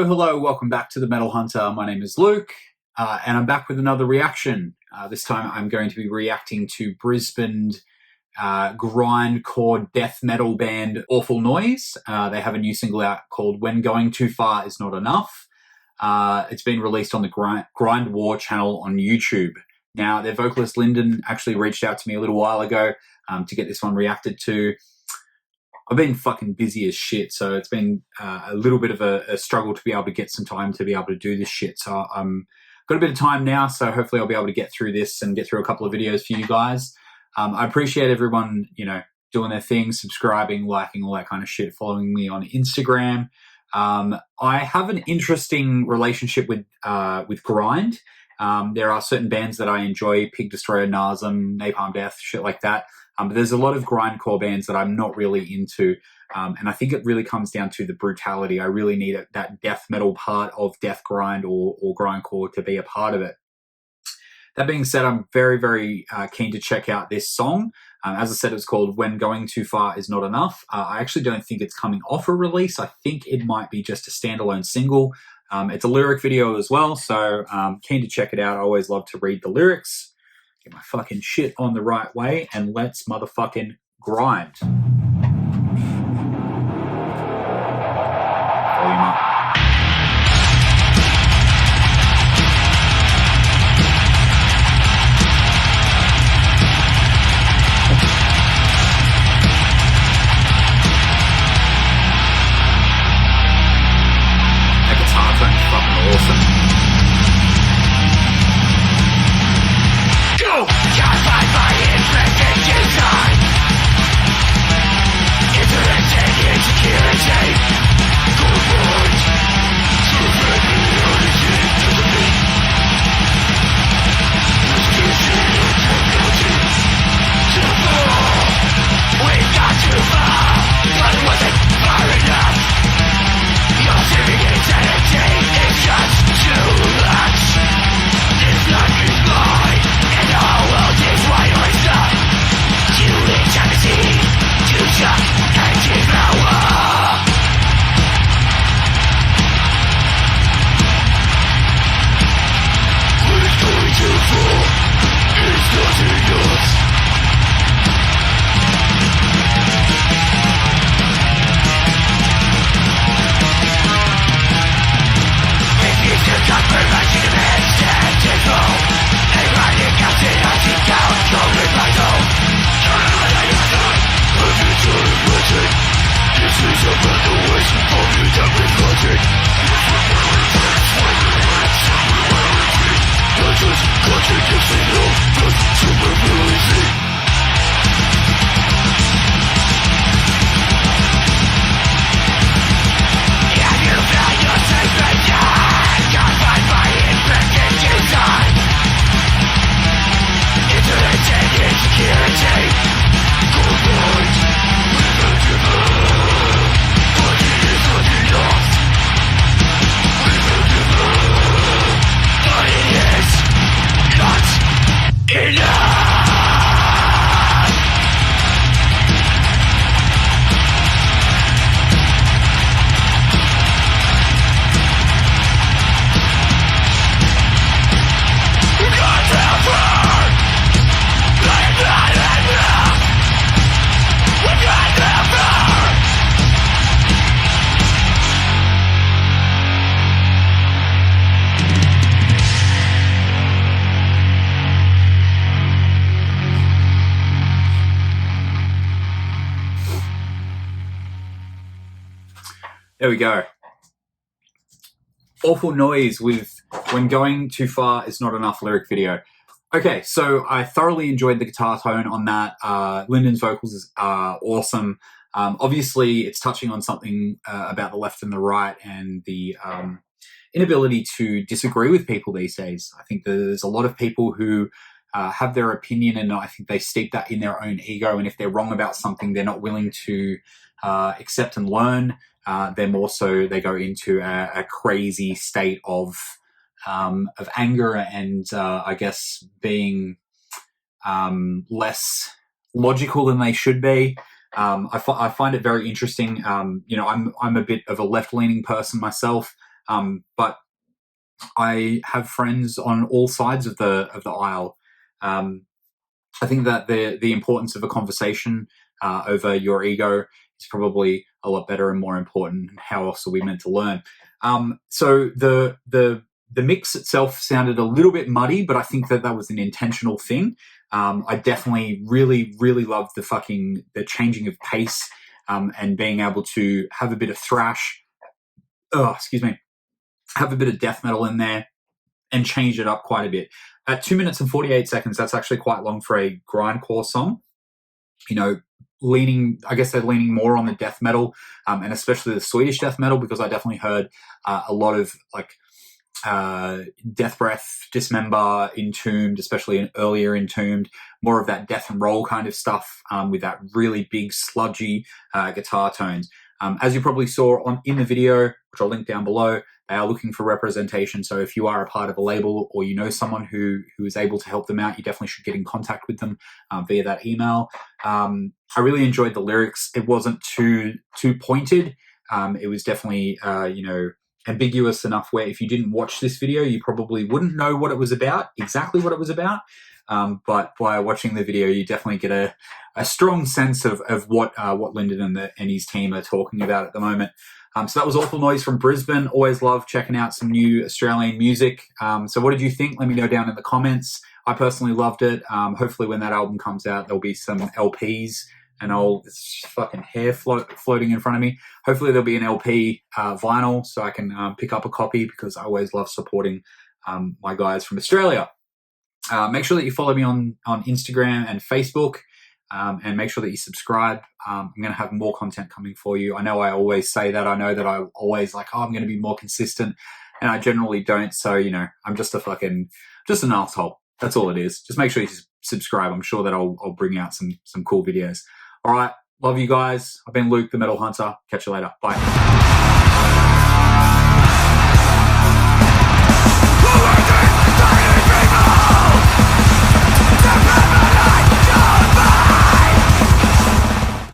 Hello, welcome back to the Metal Hunter. My name is Luke, and I'm back with another reaction. This time I'm going to be reacting to Brisbane grindcore death metal band Awful Noise. They have a new single out called When Going Too Far Is Not Enough. It's been released on the Grind War channel on YouTube. Now, their vocalist Lyndon actually reached out to me a little while ago to get this one reacted to. I've been fucking busy as shit, so it's been a little bit of a struggle to be able to get some time to be able to do this shit. So got a bit of time now, so hopefully I'll be able to get through this and get through a couple of videos for you guys. I appreciate everyone, doing their thing, subscribing, liking, all that kind of shit, following me on Instagram. I have an interesting relationship with grind. There are certain bands that I enjoy, Pig Destroyer, Nazem, Napalm Death, shit like that. But there's a lot of grindcore bands that I'm not really into, and I think it really comes down to the brutality. I really need that death metal part of death grind or grindcore to be a part of it. That being said, I'm very, very keen to check out this song. As I said, it's called When Going Too Far Is Not Enough. I actually don't think it's coming off a release. I think it might be just a standalone single. It's a lyric video as well, so keen to check it out. I always love to read the lyrics. Get my fucking shit on the right way, and let's motherfucking grind. Volume up. That guitar sounds fucking awesome. There we go. Awful Noise with When Going Too Far Is Not Enough lyric video. Okay, so I thoroughly enjoyed the guitar tone on that. Lyndon's vocals are awesome. Obviously, it's touching on something about the left and the right and the inability to disagree with people these days. I think there's a lot of people who have their opinion, and I think they steep that in their own ego, and if they're wrong about something, they're not willing to accept and learn. They're more so, they go into a crazy state of anger and I guess being less logical than they should be. I find it very interesting. I'm a bit of a left-leaning person myself. But I have friends on all sides of the aisle. I think that the importance of a conversation over your ego is probably a lot better and more important. How else are we meant to learn? So the mix itself sounded a little bit muddy, but I think that was an intentional thing. I definitely really loved the changing of pace and being able to have a bit of thrash. Oh, excuse me. Have a bit of death metal in there and change it up quite a bit. At 2 minutes and 48 seconds, that's actually quite long for a grindcore song. You know, I guess they're leaning more on the death metal, and especially the Swedish death metal, because I definitely heard a lot of like Death Breath, Dismember, Entombed, especially earlier Entombed, more of that death and roll kind of stuff with that really big sludgy guitar tones. As you probably saw in the video, which I'll link down below, they are looking for representation. So if you are a part of a label or you know someone who is able to help them out, you definitely should get in contact with them via that email. I really enjoyed the lyrics. It wasn't too pointed. It was definitely, ambiguous enough where if you didn't watch this video, you probably wouldn't know what it was about, exactly what it was about. But by watching the video, you definitely get a strong sense of what Lyndon and his team are talking about at the moment. So that was Awful Noise from Brisbane. Always love checking out some new Australian music. So what did you think? Let me know down in the comments. I personally loved it. Hopefully when that album comes out, there'll be some LPs. And it's fucking hair floating in front of me. Hopefully there'll be an LP vinyl so I can pick up a copy, because I always love supporting my guys from Australia. Make sure that you follow me on Instagram and Facebook, and make sure that you subscribe. I'm going to have more content coming for you. I know I always say that. I know that I always I'm going to be more consistent, and I generally don't. So, I'm just an asshole. That's all it is. Just make sure you subscribe. I'm sure that I'll bring out some cool videos. All right. Love you guys. I've been Luke, the Metal Hunter. Catch you later. Bye.